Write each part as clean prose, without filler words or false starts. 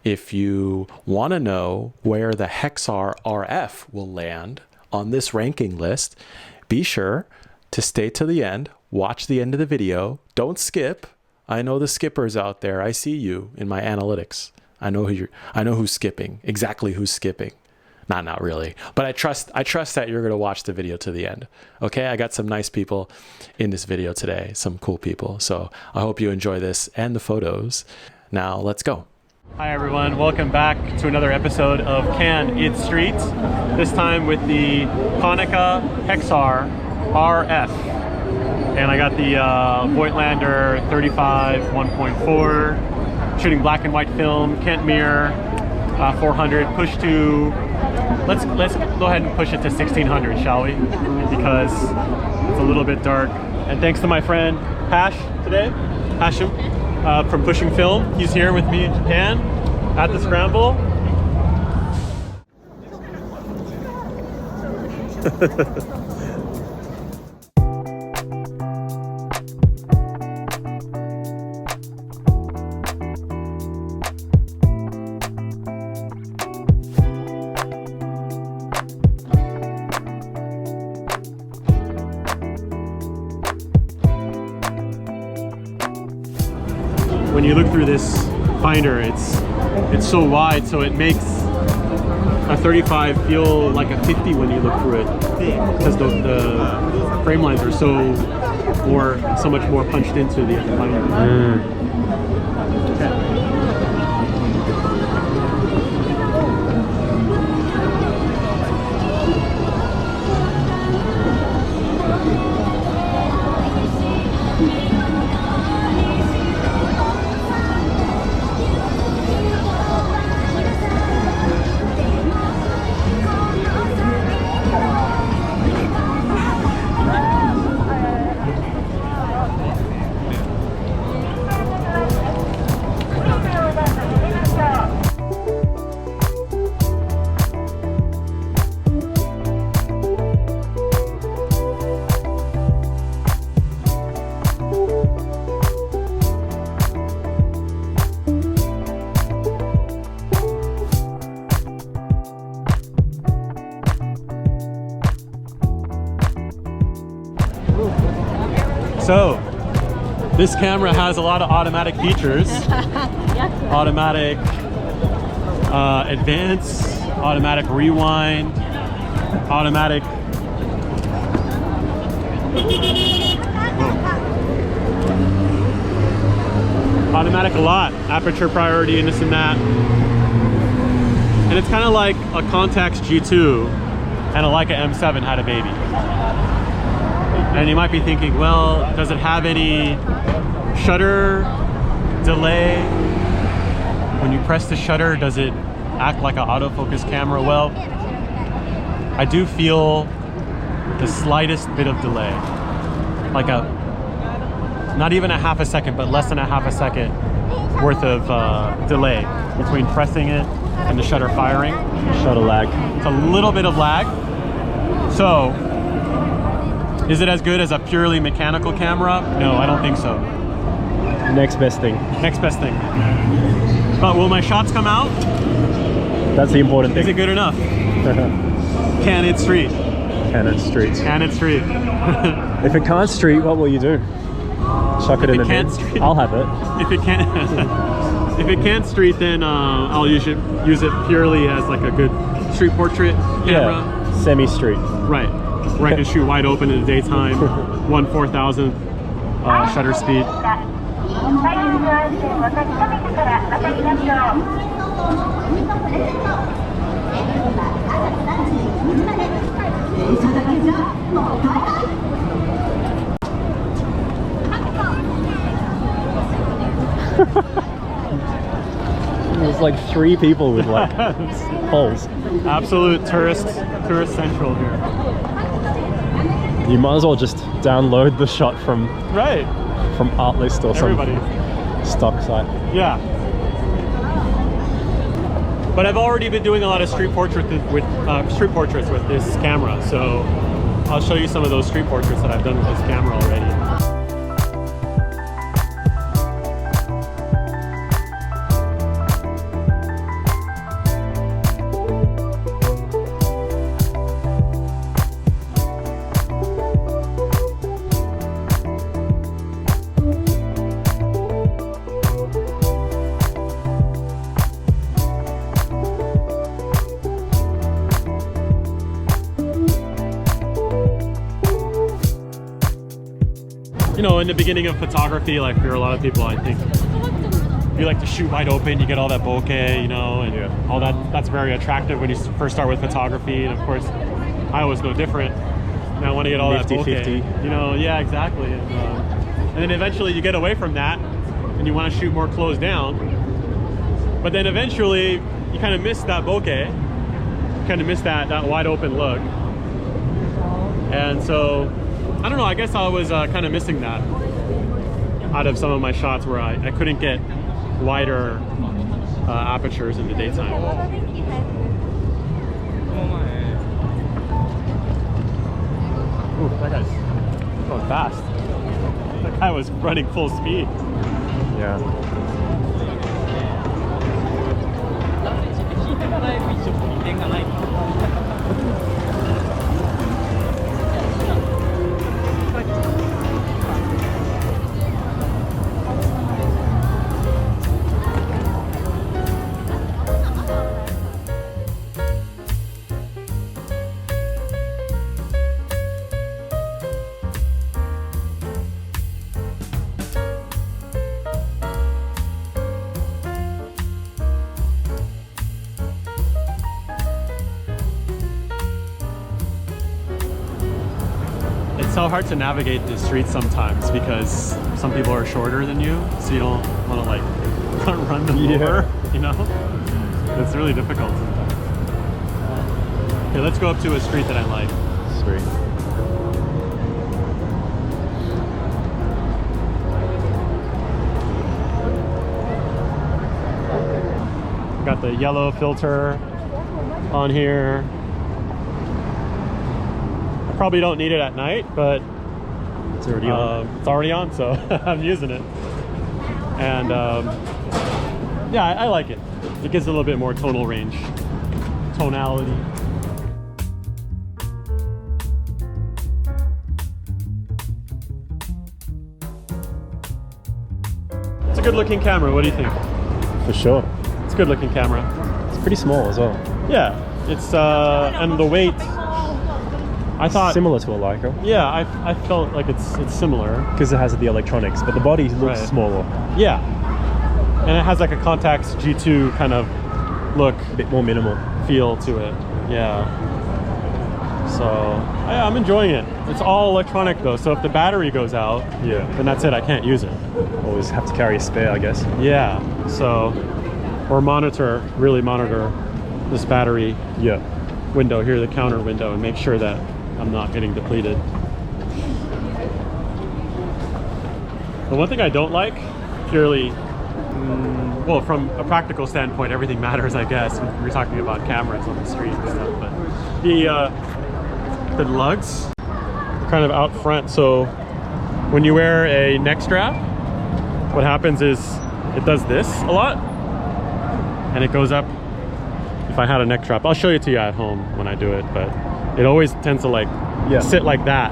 If you want to know where the Hexar RF will land on this ranking list, be sure to stay to the end, watch the end of the video, don't skip. I know the skippers out there. I see you in my analytics. I know who's skipping, exactly who's skipping. Not really, but I trust that you're going to watch the video to the end. Okay, I got some nice people in this video today, some cool people. So I hope you enjoy this and the photos. Now let's go. Hi everyone, welcome back to another episode of Cant, It's Street. This time with the Konica Hexar RF. And I got the Voigtlander 35 1.4, shooting black and white film, Cant mirror, 400, push to, let's go ahead and push it to 1600, shall we? Because it's a little bit dark. And thanks to my friend Hashim from Pushing Film. He's here with me in Japan at the Scramble. When you look through this finder, it's so wide, so it makes a 35 feel like a 50 when you look through it, because the frame lines are so much more punched into the finder. So, this camera has a lot of automatic features. Automatic advance, automatic rewind, automatic... Automatic a lot, aperture priority and this and that. And it's kind of like a Contax G2 and a Leica M7 had a baby. And you might be thinking, well, does it have any shutter delay? When you press the shutter, does it act like an autofocus camera? Well, I do feel the slightest bit of delay. Like not even a half a second, but less than a half a second worth of delay between pressing it and the shutter firing. Shutter lag. It's a little bit of lag. So, is it as good as a purely mechanical camera? No, I don't think so. Next best thing. Next best thing. But will my shots come out? That's the important thing. Is it good enough? Can it street? Can it street? Can it street? If it can't street, what will you do? Chuck it in the bin? I'll have it. If it can't, if it can't street, then I'll use it purely as like a good street portrait camera. Yeah, semi-street. Right. Where I can shoot wide open in the daytime, 1/4000th shutter speed. There's like 3 people with like poles. Absolute tourist central here. You might as well just download the shot from Artlist or some stock site. Yeah. But I've already been doing a lot of street portraits with this camera, so I'll show you some of those street portraits that I've done with this camera already. you know, in the beginning of photography, like for a lot of people, I think you like to shoot wide open, you get all that bokeh, you know, and all that. That's very attractive when you first start with photography. And of course, I was no different. And I want to get all that bokeh, 50. you know. Yeah, exactly. And then eventually you get away from that, and you want to shoot more closed down. But then eventually you kind of miss that bokeh, kind of miss that wide open look. And so, I don't know, I guess I was kind of missing that out of some of my shots where I couldn't get wider apertures in the daytime. Ooh, that guy's going fast. That guy was running full speed. Yeah. It's so hard to navigate the streets sometimes because some people are shorter than you, so you don't want to like run them over, you know? It's really difficult. Okay, let's go up to a street that I like. Sweet. Got the yellow filter on here. I probably don't need it at night, but It's already on. it's already on, so I'm using it. And yeah, I like it. It gives a little bit more tonal range, tonality. It's a good looking camera. What do you think? For sure. It's a good looking camera. It's pretty small as well. Yeah, it's and the weight, I thought Similar to a Leica. Yeah, I felt like it's similar. Because it has the electronics, but the body looks Right. smaller. Yeah, and it has like a Contax G2 kind of look, A bit more minimal. feel to it. Yeah. So yeah, I'm enjoying it. It's all electronic though, so if the battery goes out, Yeah. then that's it. I can't use it. Always have to carry a spare, I guess. Yeah. So, or really monitor this battery Yeah. window here, the counter window, and make sure that I'm not getting depleted. The one thing I don't like, purely, well, from a practical standpoint, everything matters, I guess. We're talking about cameras on the street and stuff, but the lugs are kind of out front. So when you wear a neck strap, what happens is it does this a lot, and it goes up. If I had a neck strap, I'll show it to you at home when I do it, but it always tends to like sit like that,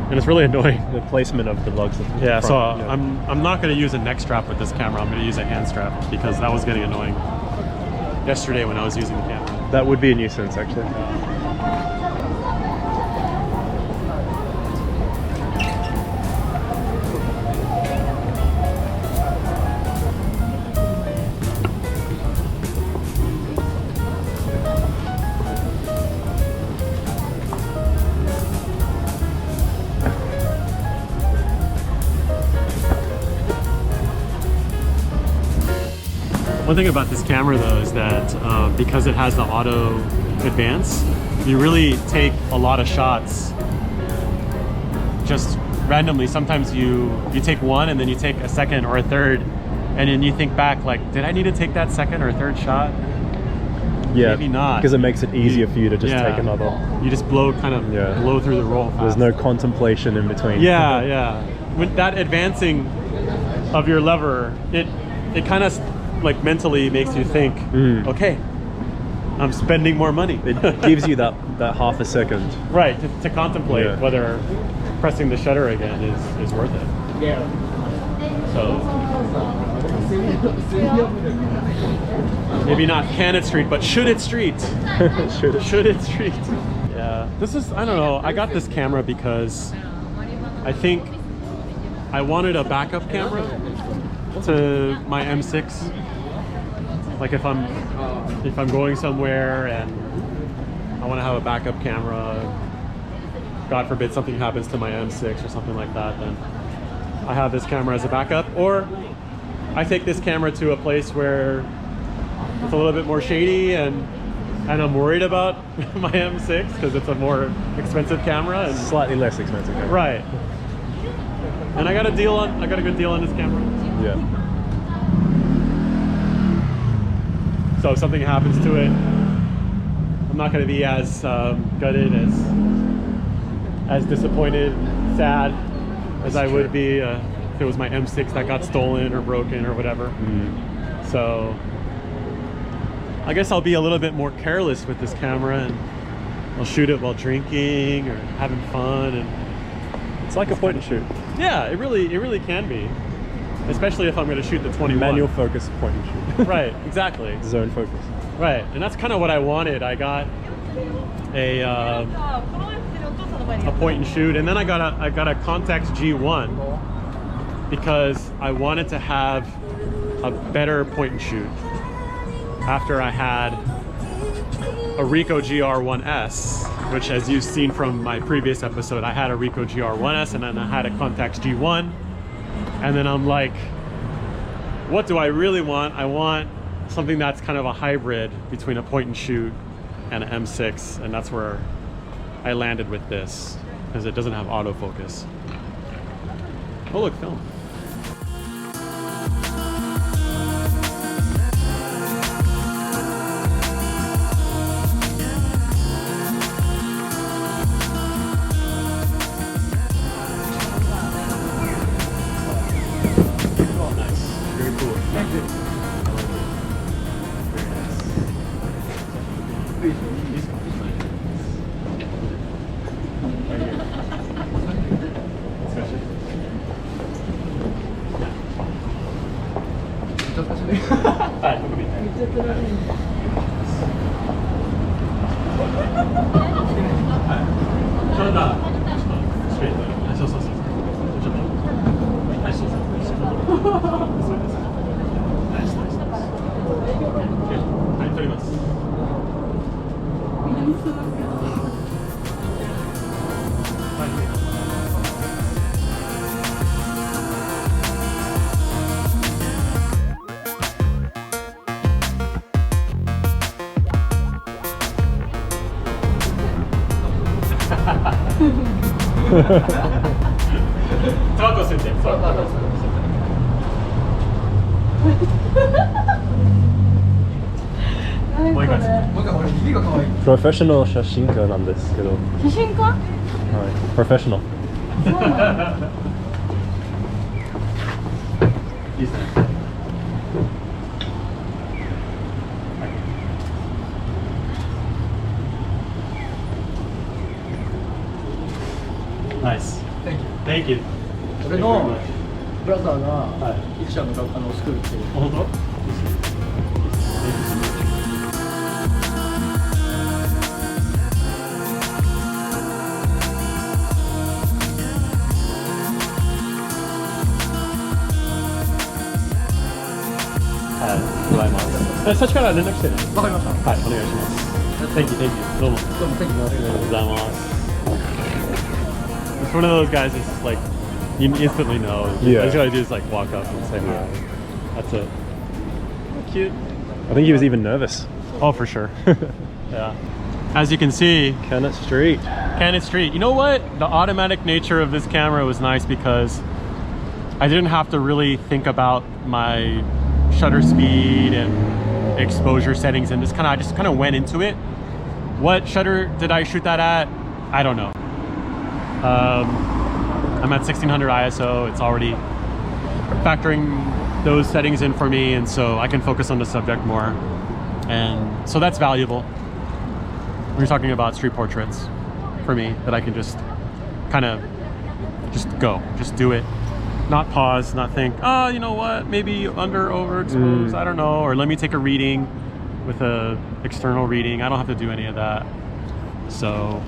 and it's really annoying. The placement of the lugs. Yeah, so I'm not going to use a neck strap with this camera. I'm going to use a hand strap because that was getting annoying yesterday when I was using the camera. That would be a nuisance, actually. One thing about this camera though is that because it has the auto advance, you really take a lot of shots just randomly. Sometimes you take one and then you take a second or a third, and then you think back like, did I need to take that second or third shot? Yeah, maybe not. Because it makes it easier for you to just take another. You just blow blow through the roll fast. There's no contemplation in between. Yeah, yeah. With that advancing of your lever, it kind of like mentally makes you think, okay, I'm spending more money. It gives you that half a second. Right, to contemplate whether pressing the shutter again is worth it. Yeah. So maybe not can it street, but should it street? Should it street? Yeah. This is, I don't know, I got this camera because I think I wanted a backup camera to my M6. Like if I'm going somewhere and I want to have a backup camera, God forbid something happens to my M6 or something like that, then I have this camera as a backup. Or I take this camera to a place where it's a little bit more shady and I'm worried about my M6 because it's a more expensive camera and Slightly less expensive camera. right. And I got a good deal on this camera. Yeah. So if something happens to it, I'm not going to be as gutted, as disappointed, sad as I would be if it was my M6 that got stolen or broken or whatever. So I guess I'll be a little bit more careless with this camera and I'll shoot it while drinking or having fun. And It's like a point and shoot. yeah, it really can be, especially if I'm going to shoot the 21. Manual focus point and shoot. Right, exactly. Zone focus. Right, and that's kind of what I wanted. I got a point and shoot, and then I got a Contax G1 because I wanted to have a better point and shoot after I had a Ricoh GR1S, which, as you've seen from my previous episode, I had a Ricoh GR1S and then I had a Contax G1, and then I'm like, what do I really want? I want something that's kind of a hybrid between a point and shoot and an M6, and that's where I landed with this because it doesn't have autofocus. Oh look, film. Professional 写真家なんですけど。写真家？はい。Professional。いいですね。Nice. Thank you. 俺のブラザーがイクシャのスクールっていう。本当？最初から連絡してね。わかりました。はい、お願いします。Thank you, thank you. どうも。どうも、Thank you. ありがとうございます。It's one of those guys that's like, you instantly know. Yeah. All you gotta do is like walk up and say hi. That's it. Cute. I think he was even nervous. Oh, for sure. Yeah. As you can see, Cant Street. Cant Street. You know what? The automatic nature of this camera was nice because I didn't have to really think about my shutter speed and exposure settings, and I just kind of went into it. What shutter did I shoot that at? I don't know. I'm at 1600 ISO. It's already factoring those settings in for me, and so I can focus on the subject more, and so that's valuable when you're talking about street portraits for me, that I can just kind of just do it. Not pause, not think, oh, you know what, maybe overexposed, I don't know, or let me take a reading with a external reading. I don't have to do any of that. So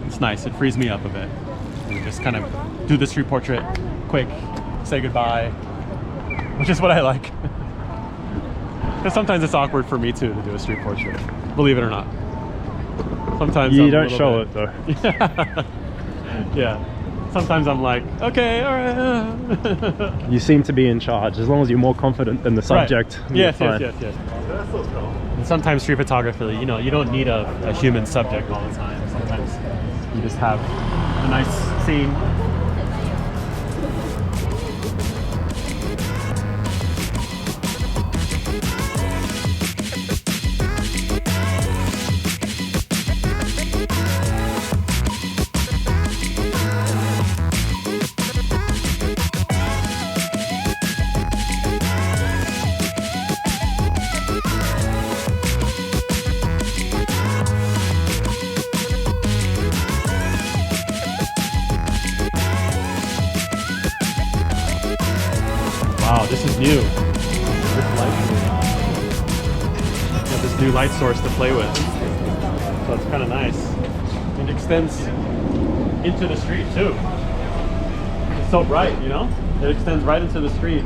it's nice, it frees me up a bit. and you just kind of do the street portrait, quick, say goodbye, which is what I like. Because sometimes it's awkward for me too to do a street portrait, believe it or not. Sometimes You I'm don't show it though. Yeah. Sometimes I'm like, okay, all right. You seem to be in charge. As long as you're more confident than the subject. Right. you're Yes, fine. yes. And sometimes street photography, you know, you don't need a human subject all the time. Sometimes you just have a nice scene. Wow, this is new. This got this new light source to play with. So it's kind of nice. It extends into the street too. It's so bright, you know? It extends right into the street.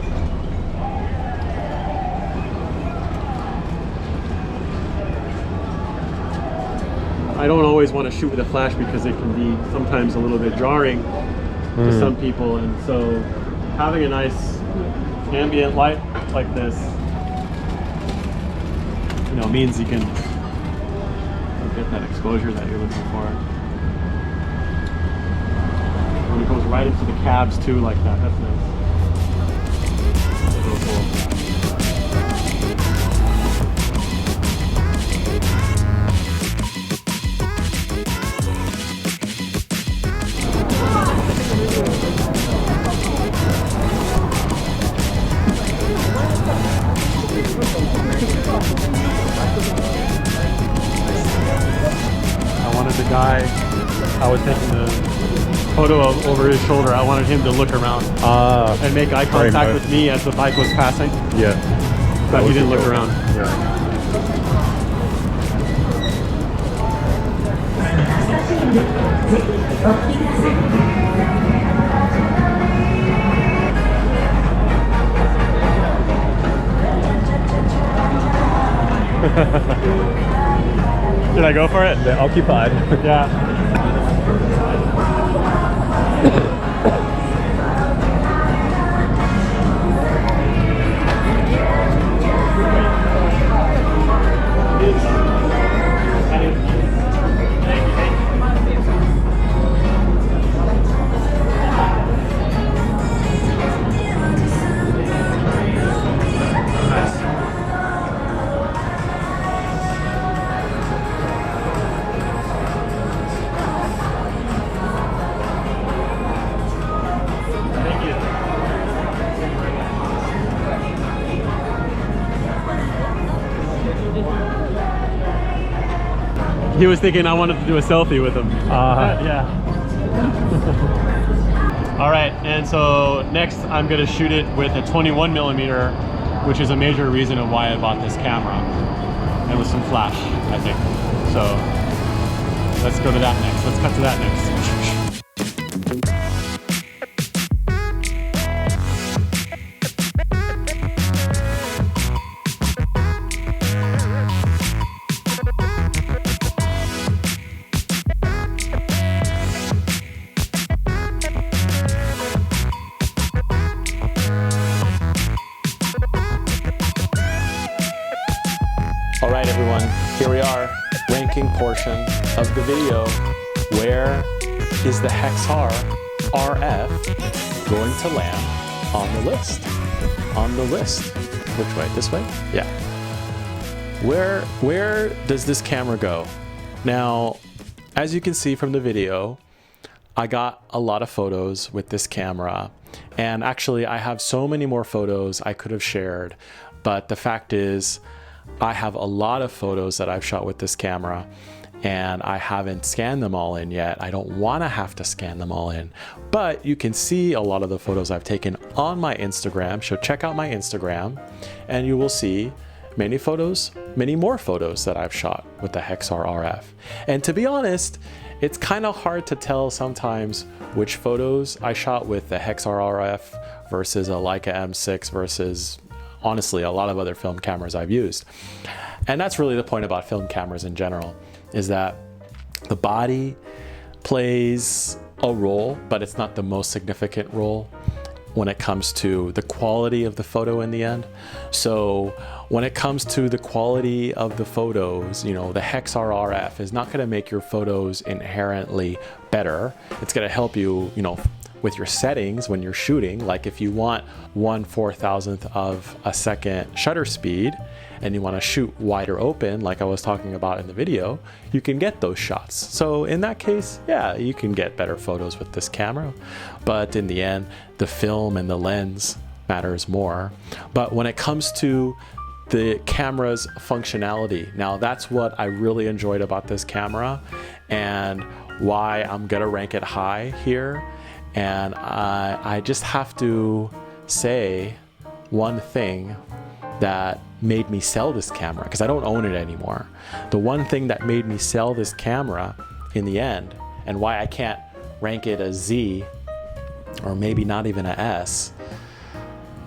I don't always want to shoot with a flash because it can be sometimes a little bit jarring to some people, and so having a nice ambient light like this, you know, means you can get that exposure that you're looking for. When it goes right into the cabs too, like that, that's nice. Real cool. The guy I was taking the photo of over his shoulder, I wanted him to look around and make eye contact with me as the bike was passing. Yeah. But he didn't look around. Yeah. Did I go for it? They're occupied. Yeah. He was thinking I wanted to do a selfie with him. Yeah. All right, and so next I'm gonna shoot it with a 21mm, which is a major reason of why I bought this camera. And with some flash, I think. So let's go to that next. Let's cut to that next. All right, everyone, here we are, ranking portion of the video. Where is the Hexar RF going to land on the list? On the list. Which way? This way? Yeah. Where does this camera go? Now, as you can see from the video, I got a lot of photos with this camera, and actually I have so many more photos I could have shared, but the fact is I have a lot of photos that I've shot with this camera and I haven't scanned them all in yet. I don't want to have to scan them all in, but you can see a lot of the photos I've taken on my Instagram. So check out my Instagram and you will see many photos, many more photos that I've shot with the Hexar RF. And to be honest, it's kind of hard to tell sometimes which photos I shot with the Hexar RF versus a Leica M6 versus, honestly, a lot of other film cameras I've used. And that's really the point about film cameras in general, is that the body plays a role, but it's not the most significant role when it comes to the quality of the photo in the end. So when it comes to the quality of the photos, you know, the Hexar RF is not going to make your photos inherently better. It's going to help you, you know, with your settings when you're shooting. Like if you want 1/4000th of a second shutter speed and you want to shoot wider open, like I was talking about in the video, you can get those shots. So in that case, yeah, you can get better photos with this camera. But in the end, the film and the lens matters more. But when it comes to the camera's functionality, now that's what I really enjoyed about this camera and why I'm gonna rank it high here. And I just have to say one thing that made me sell this camera, because I don't own it anymore. The one thing that made me sell this camera in the end, and why I can't rank it a Z, or maybe not even a S,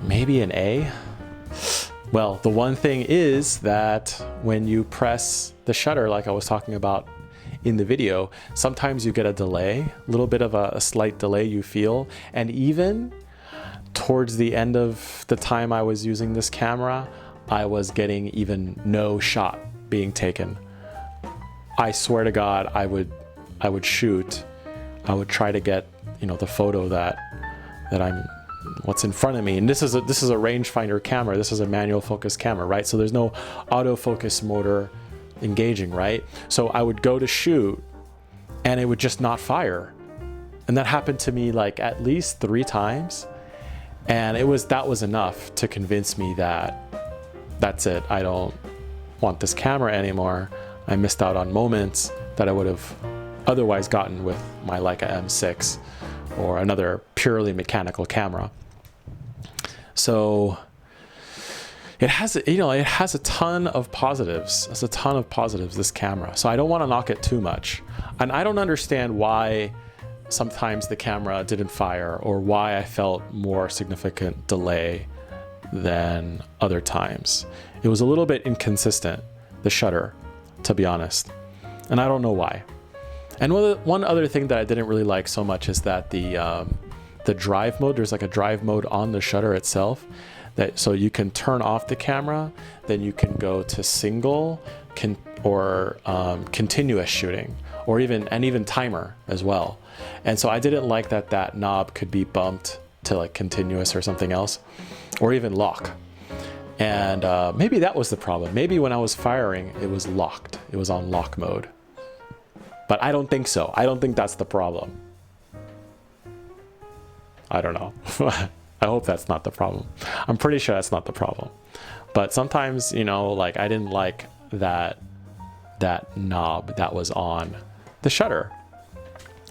maybe an A. Well, the one thing is that when you press the shutter, like I was talking about in the video, sometimes you get a delay, a little bit of a slight delay you feel. And even towards the end of the time I was using this camera, I was getting even no shot being taken. I swear to God, I would shoot, I would try to get, you know, the photo that what's in front of me. And this is a rangefinder camera. This is a manual focus camera, right? So there's no autofocus motor engaging, right? So I would go to shoot and it would just not fire. And that happened to me like at least 3 times. And that was enough to convince me that that's it. I don't want this camera anymore. I missed out on moments that I would have otherwise gotten with my Leica M6 or another purely mechanical camera. So it has, you know, it has a ton of positives. It's a ton of positives, this camera. So I don't want to knock it too much. And I don't understand why sometimes the camera didn't fire or why I felt more significant delay than other times. It was a little bit inconsistent, the shutter, to be honest. And I don't know why. And one other thing that I didn't really like so much is that the drive mode, there's like a drive mode on the shutter itself, so you can turn off the camera, then you can go to single or continuous shooting, or even timer as well. And so I didn't like that knob could be bumped to like continuous or something else, or even lock. And maybe that was the problem. Maybe when I was firing, it was locked. It was on lock mode. But I don't think so. I don't think that's the problem. I don't know. I hope that's not the problem. I'm pretty sure that's not the problem. But sometimes, you know, like I didn't like that knob that was on the shutter.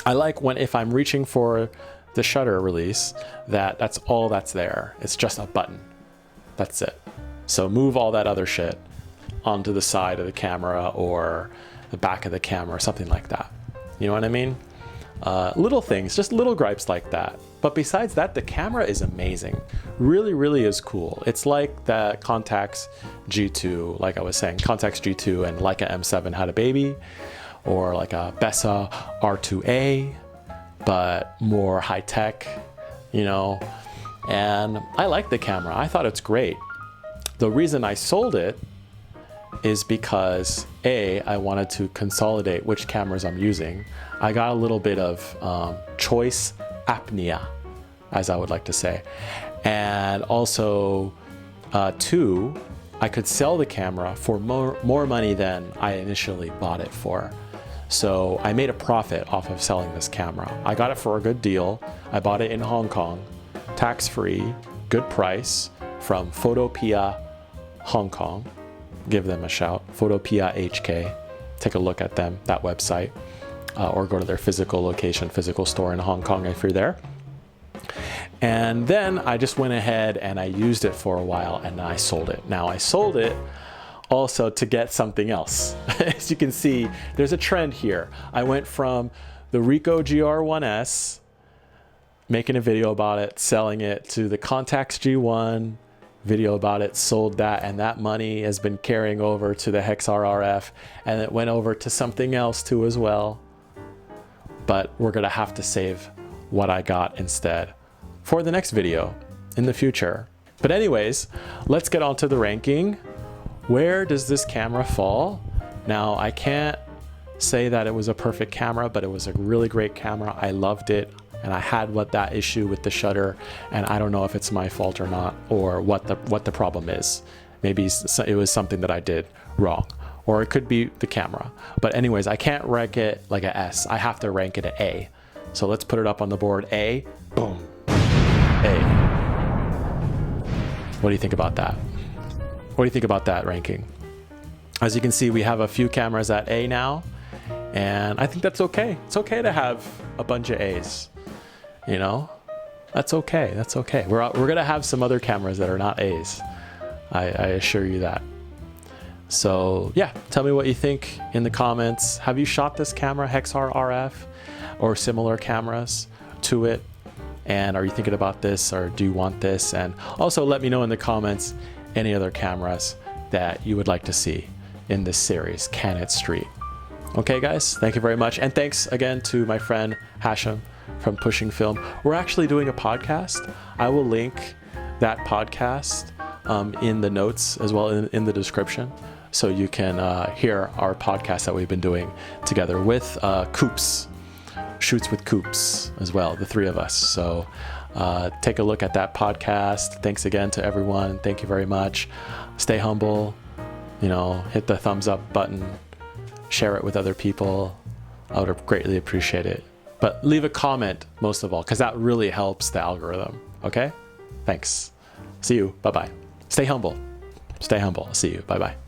I like if I'm reaching for the shutter release, that's all that's there. It's just a button. That's it. So move all that other shit onto the side of the camera or the back of the camera or something like that. You know what I mean? Little things, just little gripes like that. But besides that, the camera is amazing. Really, really is cool. It's like the Contax G2, like I was saying, Contax G2 and Leica M7 had a baby, or like a Bessa R2A, but more high tech, you know. And I like the camera. I thought it's great. The reason I sold it is because I wanted to consolidate which cameras I'm using. I got a little bit of choice apnea, as I would like to say. And also, 2, I could sell the camera for more money than I initially bought it for. So I made a profit off of selling this camera. I got it for a good deal. I bought it in Hong Kong, tax-free, good price, from Photopia Hong Kong. Give them a shout, Photopia HK. Take a look at them, that website, or go to their physical store in Hong Kong if you're there. And then I just went ahead and I used it for a while and I sold it. Now I sold it also to get something else. As you can see, there's a trend here. I went from the Ricoh GR1S, making a video about it, selling it, to the Contax G1, video about it, sold that, and that money has been carrying over to the Hexar RF, and it went over to something else too as well. But we're gonna have to save what I got instead for the next video in the future. But anyways, let's get on to the ranking. Where does this camera fall? Now, I can't say that it was a perfect camera, but it was a really great camera. I loved it, and I had that issue with the shutter, and I don't know if it's my fault or not, or what the problem is. Maybe it was something that I did wrong, or it could be the camera. But anyways, I can't rank it like a S. I have to rank it an A. So let's put it up on the board. A, boom, A. What do you think about that? What do you think about that ranking? As you can see, we have a few cameras at A now, and I think that's okay. It's okay to have a bunch of A's, you know? That's okay, that's okay. We're gonna have some other cameras that are not A's. I assure you that. So yeah, tell me what you think in the comments. Have you shot this camera, Hexar RF, or similar cameras to it? And are you thinking about this, or do you want this? And also let me know in the comments any other cameras that you would like to see in this series, Can It Street. Okay guys, thank you very much. And thanks again to my friend Hashim from Pushing Film. We're actually doing a podcast. I will link that podcast in the notes as well, in the description, so you can hear our podcast that we've been doing together with Coops, Shoots with Coops as well, the three of us. So take a look at that podcast. Thanks again to everyone. Thank you very much. Stay humble, you know, hit the thumbs up button, share it with other people. I would greatly appreciate it. But leave a comment most of all, because that really helps the algorithm. Okay? Thanks. See you. Bye-bye. Stay humble. Stay humble. See you. Bye-bye.